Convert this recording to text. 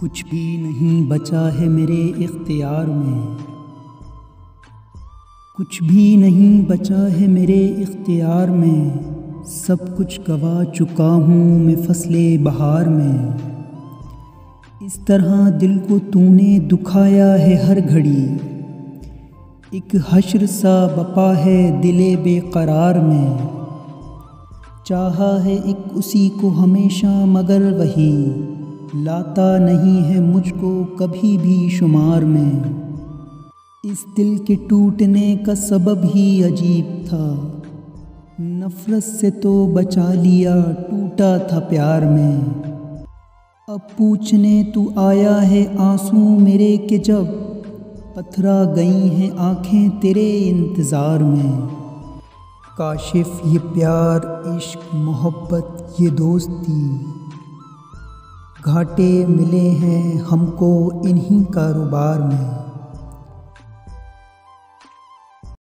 कुछ भी नहीं बचा है मेरे इख्तियार में, कुछ भी नहीं बचा है मेरे इख्तियार में। सब कुछ गवा चुका हूँ मैं फसले बहार में। इस तरह दिल को तूने दुखाया है हर घड़ी, एक हश्र सा बपा है दिले बेकरार में। चाहा है एक उसी को हमेशा मगर वही लाता नहीं है मुझको कभी भी शुमार में। इस दिल के टूटने का सबब ही अजीब था, नफ़रत से तो बचा लिया टूटा था प्यार में। अब पूछने तू आया है आंसू मेरे के जब पथरा गई हैं आँखें तेरे इंतज़ार में। काशिफ ये प्यार इश्क मोहब्बत ये दोस्ती, घाटे मिले हैं हमको इन्हीं कारोबार में।